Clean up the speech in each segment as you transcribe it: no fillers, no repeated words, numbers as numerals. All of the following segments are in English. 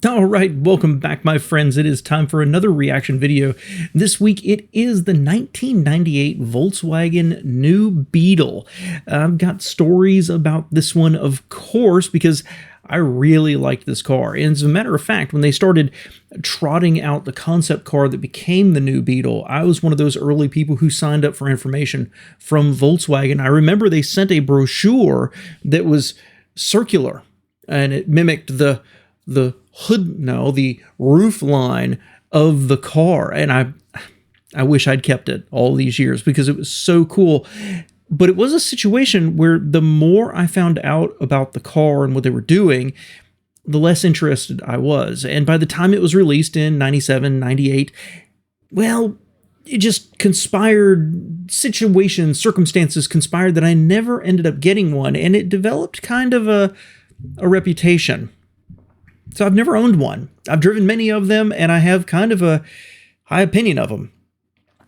All right, welcome back, my friends. It is time for another reaction video. This week, it is the 1998 Volkswagen new Beetle. I've got stories about this one, of course, because I really liked this car. And as a matter of fact, when they started trotting out the concept car that became the new Beetle, I was one of those early people who signed up for information from Volkswagen. I remember they sent a brochure that was circular, and it mimicked the roof line of the car, and I wish I'd kept it all these years because it was so cool. But it was a situation where the more I found out about the car and what they were doing, the less interested I was. And by the time it was released in 97, 98, well, it just circumstances conspired that I never ended up getting one, and it developed kind of a reputation. So I've never owned one. I've driven many of them, and I have kind of a high opinion of them.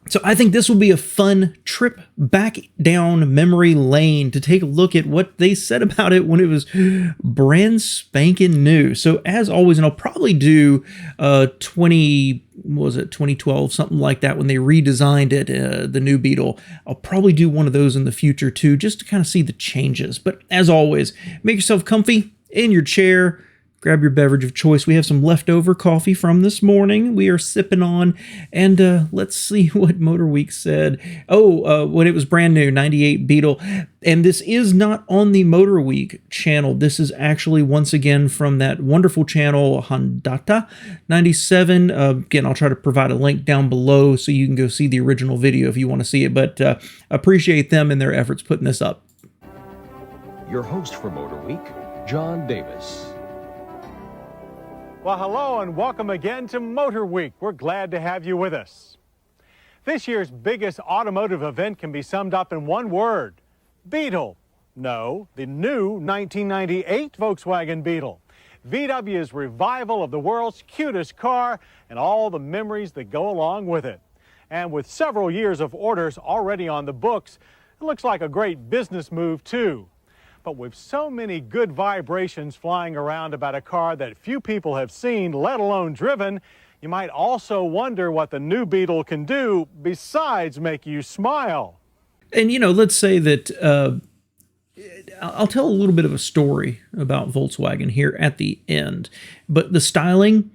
So I think this will be a fun trip back down memory lane to take a look at what they said about it when it was brand spanking new. So as always, and I'll probably do 2012, something like that, when they redesigned it, the new Beetle. I'll probably do one of those in the future too, just to kind of see the changes. But as always, make yourself comfy in your chair. Grab your beverage of choice. We have some leftover coffee from this morning we are sipping on, and let's see what Motorweek said. When it was brand new, 98 Beetle. And this is not on the Motorweek channel. This is actually, once again, from that wonderful channel, Hondata 97. Again, I'll try to provide a link down below so you can go see the original video if you want to see it, but appreciate them and their efforts putting this up. Your host for Motorweek, John Davis. Well, hello and welcome again to Motor Week. We're glad to have you with us. This year's biggest automotive event can be summed up in one word: Beetle. No, the new 1998 Volkswagen Beetle. VW's revival of the world's cutest car and all the memories that go along with it. And with several years of orders already on the books, it looks like a great business move too. But with so many good vibrations flying around about a car that few people have seen, let alone driven, you might also wonder what the new Beetle can do besides make you smile. And, you know, let's say that I'll tell a little bit of a story about Volkswagen here at the end. But the styling,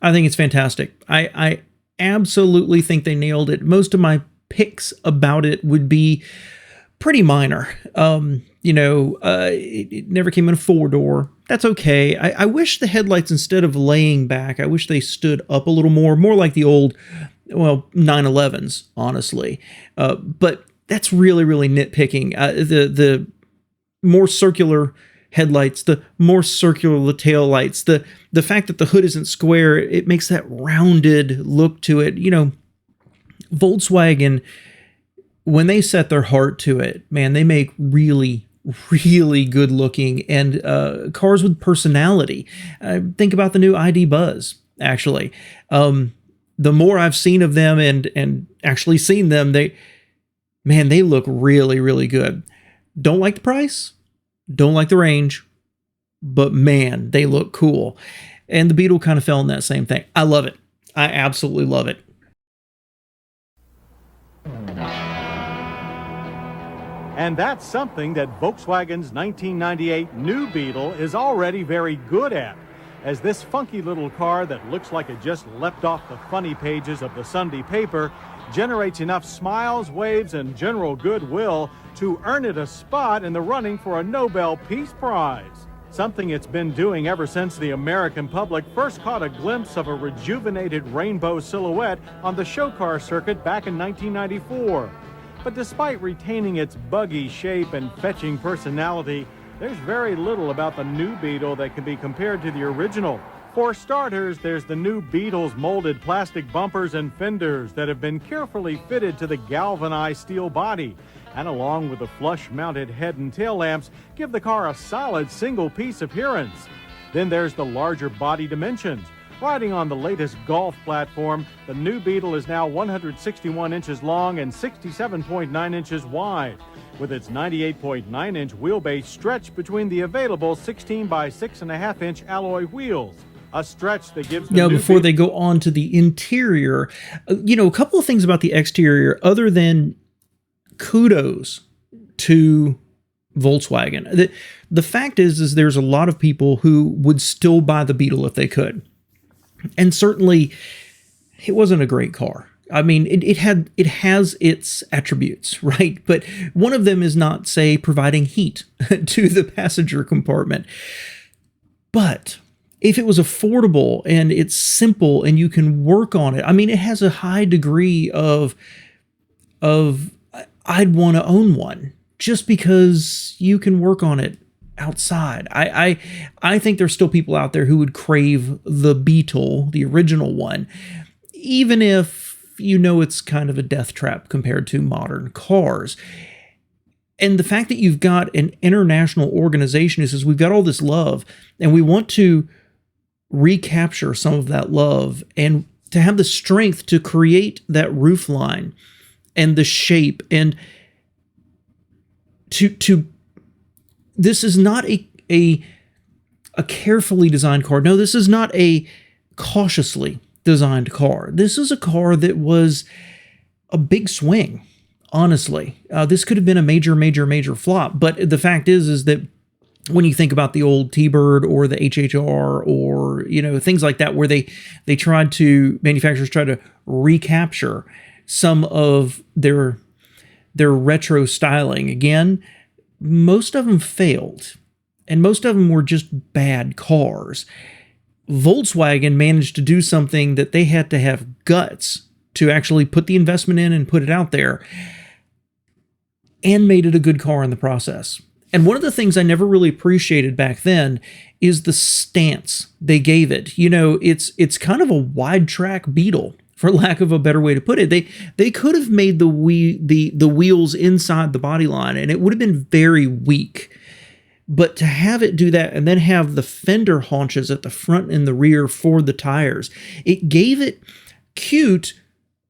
I think it's fantastic. I absolutely think they nailed it. Most of my picks about it would be pretty minor. It never came in a four-door. That's okay. I wish the headlights, instead of laying back, I wish they stood up a little more like the old, 911s, honestly. But that's really, really nitpicking. The more circular headlights, the more circular the tail lights, the fact that the hood isn't square, it makes that rounded look to it. You know, Volkswagen, when they set their heart to it, man, they make really, really good looking and cars with personality. Think about the new ID Buzz, actually. The more I've seen of them and actually seen them, they look really, really good. Don't like the price, don't like the range, but man, they look cool. And the Beetle kind of fell in that same thing. I love it. I absolutely love it. And that's something that Volkswagen's 1998 new Beetle is already very good at, as this funky little car that looks like it just leapt off the funny pages of the Sunday paper generates enough smiles, waves, and general goodwill to earn it a spot in the running for a Nobel Peace Prize. Something it's been doing ever since the American public first caught a glimpse of a rejuvenated rainbow silhouette on the show car circuit back in 1994. But despite retaining its buggy shape and fetching personality, there's very little about the new Beetle that can be compared to the original. For starters, there's the new Beetle's molded plastic bumpers and fenders that have been carefully fitted to the galvanized steel body, and along with the flush-mounted head and tail lamps, give the car a solid single-piece appearance. Then there's the larger body dimensions. Riding on the latest Golf platform, the new Beetle is now 161 inches long and 67.9 inches wide, with its 98.9-inch wheelbase stretched between the available 16 by 6.5-inch alloy wheels. a stretch that gives the Now, new before they go on to the interior, a couple of things about the exterior, other than kudos to Volkswagen. The fact is there's a lot of people who would still buy the Beetle if they could. And certainly, it wasn't a great car. I mean, it has its attributes, right? But one of them is not, say, providing heat to the passenger compartment. But if it was affordable and it's simple and you can work on it, I mean, it has a high degree of I'd want to own one just because you can work on it outside. I think there's still people out there who would crave the Beetle, the original one, even if it's kind of a death trap compared to modern cars. And the fact that you've got an international organization who says we've got all this love and we want to recapture some of that love and to have the strength to create that roofline and the shape and to this is not a carefully designed car. No, this is not a cautiously designed car. This is a car that was a big swing, honestly. This could have been a major flop. But the fact is that when you think about the old T-Bird or the HHR or, things like that, where manufacturers tried to recapture some of their retro styling. Again, most of them failed, and most of them were just bad cars. Volkswagen managed to do something that they had to have guts to actually put the investment in and put it out there, and made it a good car in the process. And one of the things I never really appreciated back then is the stance they gave it. It's kind of a wide track Beetle, for lack of a better way to put it. They could have made the wheels inside the body line, and it would have been very weak. But to have it do that and then have the fender haunches at the front and the rear for the tires, it gave it cute,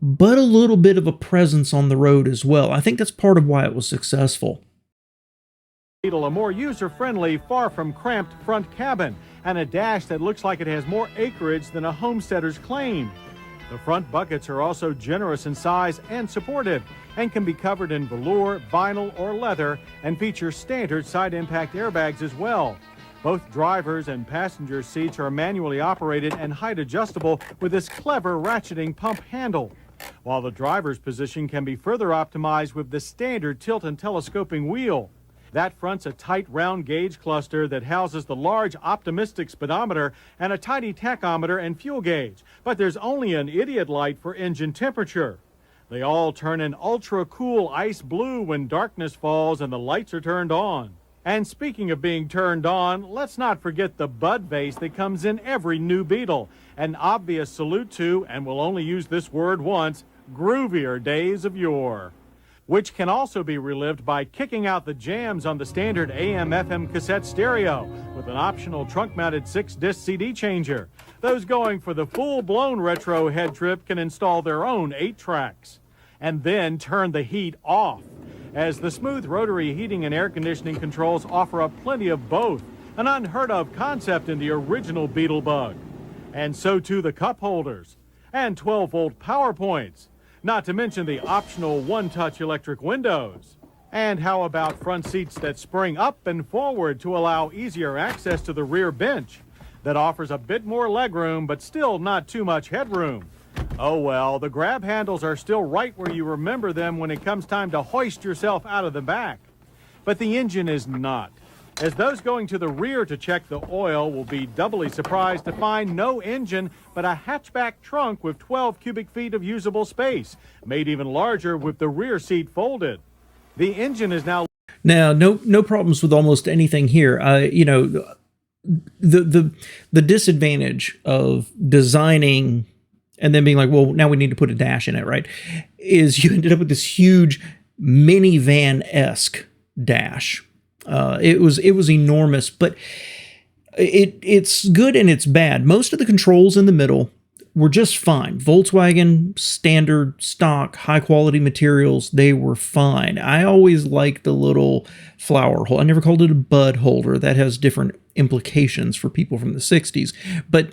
but a little bit of a presence on the road as well. I think that's part of why it was successful. Beetle, a more user-friendly, far from cramped front cabin, and a dash that looks like it has more acreage than a homesteader's claim. The front buckets are also generous in size and supportive, and can be covered in velour, vinyl, or leather, and feature standard side impact airbags as well. Both driver's and passenger seats are manually operated and height adjustable with this clever ratcheting pump handle, while the driver's position can be further optimized with the standard tilt and telescoping wheel. That front's a tight round gauge cluster that houses the large optimistic speedometer and a tiny tachometer and fuel gauge, but there's only an idiot light for engine temperature. They all turn an ultra cool ice blue when darkness falls and the lights are turned on. And speaking of being turned on, let's not forget the bud vase that comes in every new Beetle. An obvious salute to, and we'll only use this word once, groovier days of yore, which can also be relived by kicking out the jams on the standard AM/FM cassette stereo with an optional trunk-mounted 6-disc CD changer. Those going for the full-blown retro head trip can install their own 8 tracks and then turn the heat off, as the smooth rotary heating and air conditioning controls offer up plenty of both, an unheard-of concept in the original Beetle Bug. And so too the cup holders and 12-volt power points, not to mention the optional one-touch electric windows. And how about front seats that spring up and forward to allow easier access to the rear bench that offers a bit more legroom but still not too much headroom? Oh well, the grab handles are still right where you remember them when it comes time to hoist yourself out of the back. But the engine is not, as those going to the rear to check the oil will be doubly surprised to find no engine but a hatchback trunk with 12 cubic feet of usable space, made even larger with the rear seat folded. The engine is now no problems with almost anything here. The disadvantage of designing and then being like, well, now we need to put a dash in it, right, is you ended up with this huge minivan-esque dash. It was enormous, but it's good and it's bad. Most of the controls in the middle were just fine. Volkswagen, standard, stock, high-quality materials, they were fine. I always liked the little flower hole. I never called it a bud holder. That has different implications for people from the 60s. But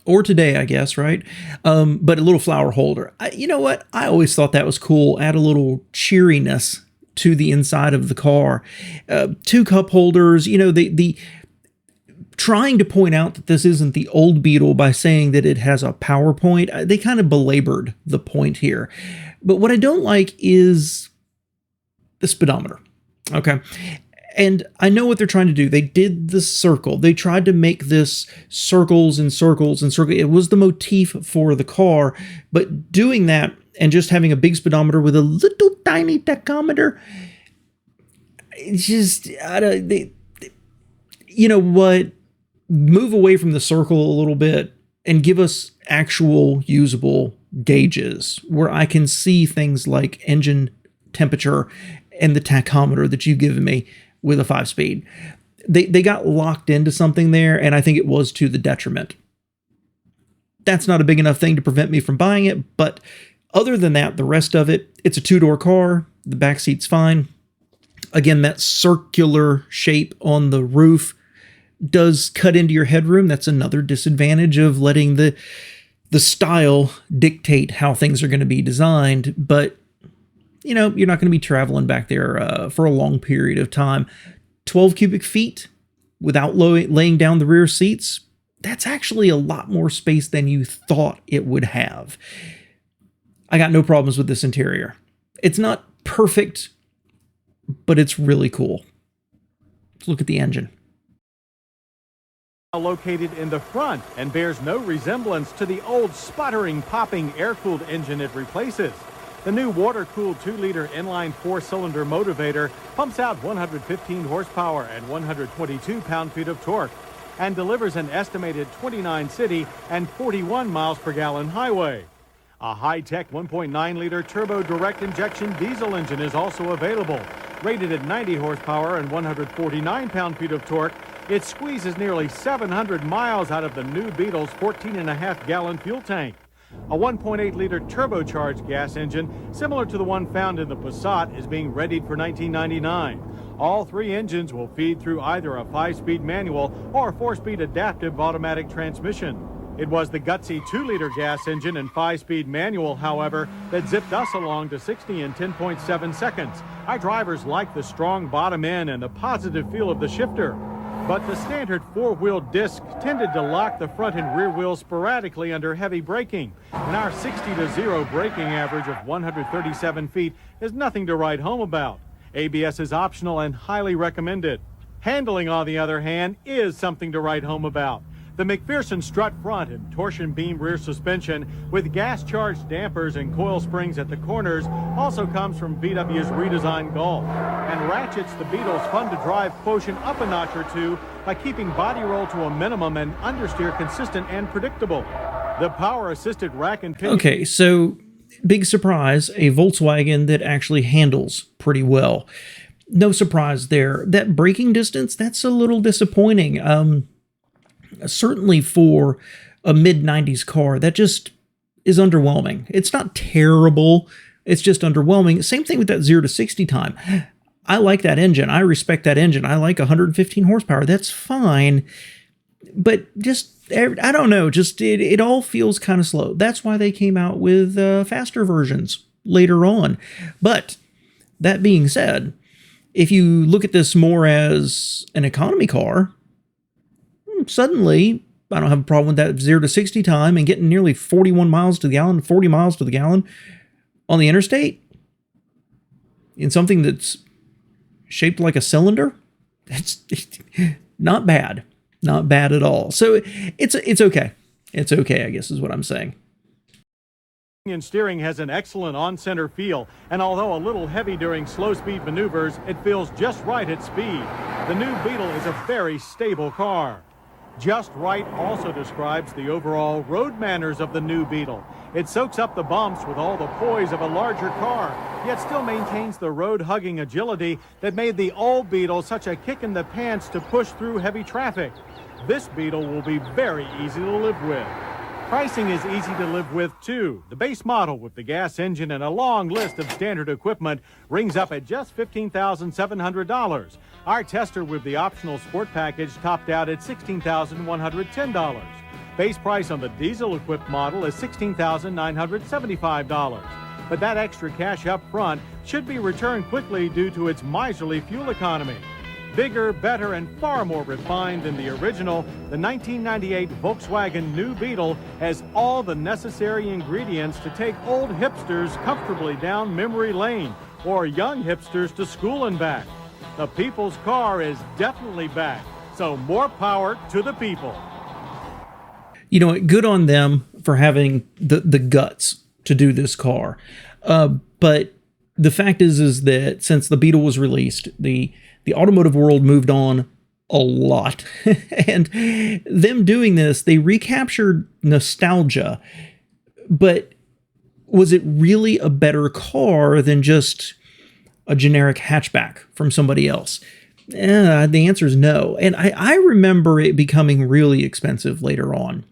or today, I guess, right? But a little flower holder. You know what? I always thought that was cool. Add a little cheeriness to the inside of the car. 2 cup holders. You know, the trying to point out that this isn't the old Beetle by saying that it has a PowerPoint. They kind of belabored the point here. But what I don't like is the speedometer. Okay. And I know what they're trying to do. They did the circle. They tried to make this circles and circles and circles. It was the motif for the car. But doing that and just having a big speedometer with a little tiny tachometer, it's just, you know what? Move away from the circle a little bit and give us actual usable gauges where I can see things like engine temperature and the tachometer that you've given me with a 5-speed. They got locked into something there, and I think it was to the detriment. That's not a big enough thing to prevent me from buying it, but other than that, the rest of it, it's a 2-door car. The back seat's fine. Again, that circular shape on the roof does cut into your headroom. That's another disadvantage of letting the style dictate how things are going to be designed. But, you know, you're not going to be traveling back there for a long period of time. 12 cubic feet without laying down the rear seats, that's actually a lot more space than you thought it would have. I got no problems with this interior. It's not perfect, but it's really cool. Let's look at the engine. Located in the front and bears no resemblance to the old sputtering, popping air-cooled engine it replaces. The new water-cooled 2-liter inline 4-cylinder motivator pumps out 115 horsepower and 122 pound-feet of torque and delivers an estimated 29 city and 41 miles per gallon highway. A high-tech 1.9-liter turbo direct injection diesel engine is also available. Rated at 90 horsepower and 149 pound-feet of torque, it squeezes nearly 700 miles out of the new Beetle's 14.5-gallon fuel tank. A 1.8-liter turbocharged gas engine, similar to the one found in the Passat, is being readied for 1999. All 3 engines will feed through either a 5-speed manual or 4-speed adaptive automatic transmission. It was the gutsy 2-liter gas engine and 5-speed manual, however, that zipped us along to 60 in 10.7 seconds. Our drivers liked the strong bottom end and the positive feel of the shifter. But the standard 4-wheel disc tended to lock the front and rear wheels sporadically under heavy braking. And our 60-to-0 braking average of 137 feet is nothing to write home about. ABS is optional and highly recommended. Handling, on the other hand, is something to write home about. The McPherson strut front and torsion beam rear suspension with gas-charged dampers and coil springs at the corners also comes from VW's redesigned Golf and ratchets the Beetle's fun-to-drive quotient up a notch or two by keeping body roll to a minimum and understeer consistent and predictable. The power-assisted rack and pinion... Okay, so big surprise, a Volkswagen that actually handles pretty well. No surprise there. That braking distance, that's a little disappointing. Certainly for a mid-90s car, that just is underwhelming. It's not terrible. It's just underwhelming. Same thing with that 0 to 60 time. I like that engine. I respect that engine. I like 115 horsepower. That's fine. But just, I don't know, just it all feels kind of slow. That's why they came out with faster versions later on. But that being said, if you look at this more as an economy car, suddenly, I don't have a problem with that 0 to 60 time and getting nearly 41 miles to the gallon, 40 miles to the gallon on the interstate in something that's shaped like a cylinder. It's not bad. Not bad at all. So it's okay. It's okay, I guess is what I'm saying. Steering has an excellent on-center feel, and although a little heavy during slow-speed maneuvers, it feels just right at speed. The new Beetle is a very stable car. Just right also describes the overall road manners of the new Beetle. It soaks up the bumps with all the poise of a larger car, yet still maintains the road-hugging agility that made the old Beetle such a kick in the pants to push through heavy traffic. This Beetle will be very easy to live with. Pricing is easy to live with, too. The base model with the gas engine and a long list of standard equipment rings up at just $15,700. Our tester with the optional sport package topped out at $16,110. Base price on the diesel-equipped model is $16,975. But that extra cash up front should be returned quickly due to its miserly fuel economy. Bigger, better, and far more refined than the original, the 1998 Volkswagen New Beetle has all the necessary ingredients to take old hipsters comfortably down memory lane, or young hipsters to school and back. The people's car is definitely back, so more power to the people. You know, good on them for having the guts to do this car. But the fact is that since the Beetle was released, the automotive world moved on a lot. And them doing this, they recaptured nostalgia. But was it really a better car than just a generic hatchback from somebody else? The answer is no. And I remember it becoming really expensive later on.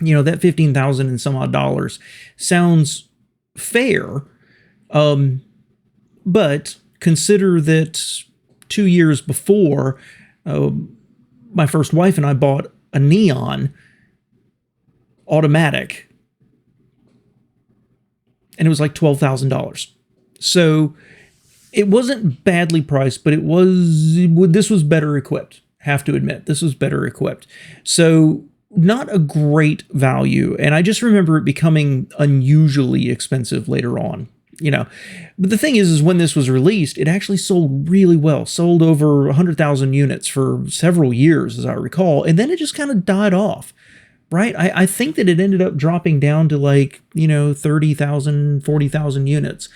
You know, that $15,000 and some odd dollars sounds fair. But consider that 2 years before, my first wife and I bought a Neon automatic, and it was like $12,000. So it wasn't badly priced, but this was better equipped. Have to admit, this was better equipped. So not a great value, and I just remember it becoming unusually expensive later on. You know, but the thing is when this was released, it actually sold really well, sold over 100,000 units for several years, as I recall, and then it just kind of died off, right? I think that it ended up dropping down to like, 30,000, 40,000 units.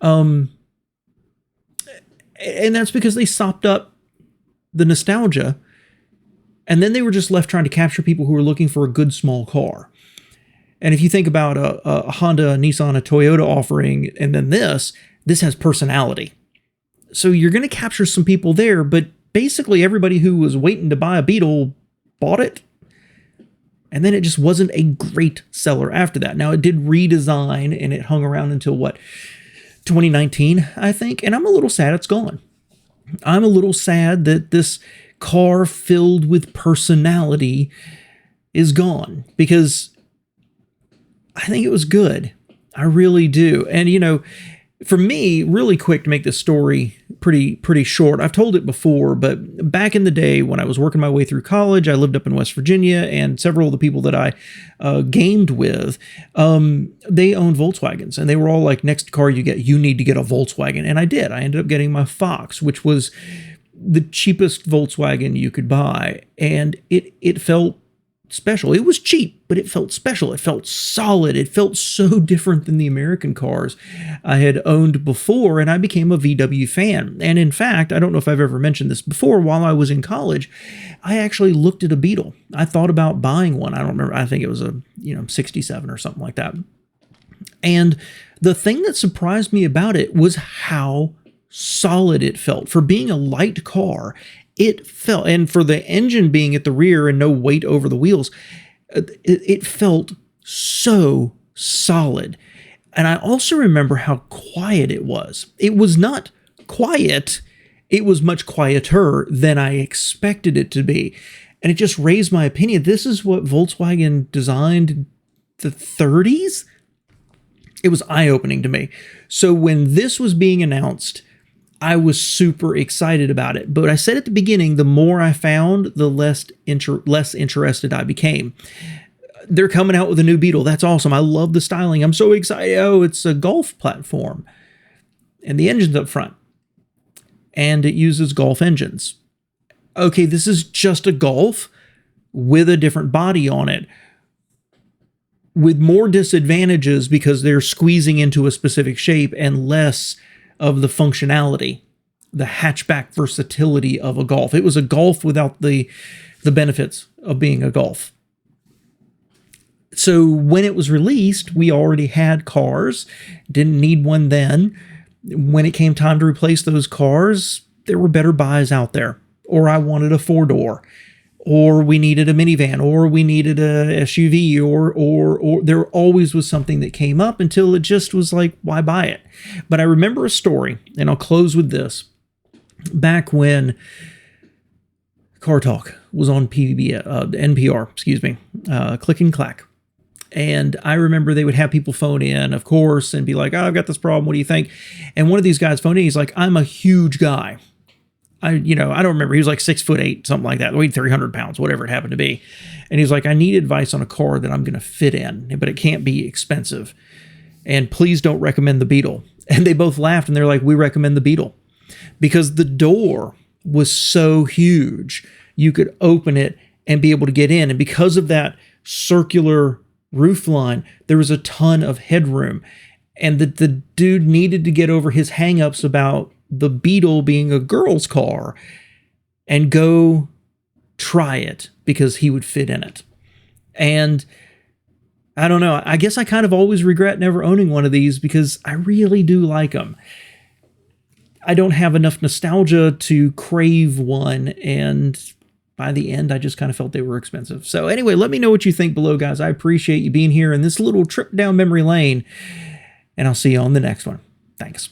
And that's because they sopped up the nostalgia, and then they were just left trying to capture people who were looking for a good small car. And if you think about a Honda, a Nissan, a Toyota offering, and then this has personality. So you're going to capture some people there, but basically everybody who was waiting to buy a Beetle bought it. And then it just wasn't a great seller after that. Now, it did redesign, and it hung around until, 2019, I think. And I'm a little sad it's gone. I'm a little sad that this car filled with personality is gone, because I think it was good. I really do. And, for me, really quick to make this story pretty short, I've told it before, but back in the day when I was working my way through college, I lived up in West Virginia, and several of the people that I gamed with, they owned Volkswagens, and they were all like, next car you get, you need to get a Volkswagen. And I did. I ended up getting my Fox, which was the cheapest Volkswagen you could buy. And it felt special. It was cheap, but it felt special. It felt solid. It felt so different than the American cars I had owned before, and I became a VW fan. And in fact, I don't know if I've ever mentioned this before, while I was in college, I actually looked at a Beetle. I thought about buying one. I don't remember. I think it was a 67 or something like that. And the thing that surprised me about it was how solid it felt. For being a light car, it felt, and for the engine being at the rear and no weight over the wheels, it felt so solid. And I also remember how quiet it was. It was not quiet. It was much quieter than I expected it to be. And it just raised my opinion. This is what Volkswagen designed the 30s? It was eye-opening to me. So when this was being announced, I was super excited about it. But I said at the beginning, the more I found, the less interested I became. They're coming out with a new Beetle. That's awesome. I love the styling. I'm so excited. Oh, it's a Golf platform. And the engine's up front. And it uses Golf engines. Okay, this is just a Golf with a different body on it, with more disadvantages because they're squeezing into a specific shape and less of the functionality, the hatchback versatility of a Golf. It was a Golf without the benefits of being a Golf. So when it was released, we already had cars, didn't need one then. When it came time to replace those cars, there were better buys out there. Or I wanted a 4-door, or we needed a minivan, or we needed a SUV, or there always was something that came up until it just was like, why buy it? But I remember a story, and I'll close with this. Back when Car Talk was on NPR, excuse me, Click and Clack. And I remember they would have people phone in, of course, and be like, oh, I've got this problem. What do you think? And one of these guys phoned in. He's like, I'm a huge guy. I don't remember. He was like 6'8", something like that. Weighed 300 pounds, whatever it happened to be. And he's like, I need advice on a car that I'm going to fit in, but it can't be expensive. And please don't recommend the Beetle. And they both laughed and they're like, we recommend the Beetle. Because the door was so huge, you could open it and be able to get in. And because of that circular roof line, there was a ton of headroom. And the dude needed to get over his hangups about the Beetle being a girl's car and go try it because he would fit in it. And I don't know, I guess I kind of always regret never owning one of these because I really do like them. I don't have enough nostalgia to crave one, and by the end, I just kind of felt they were expensive. So anyway, let me know what you think below, guys. I appreciate you being here in this little trip down memory lane, and I'll see you on the next one. Thanks.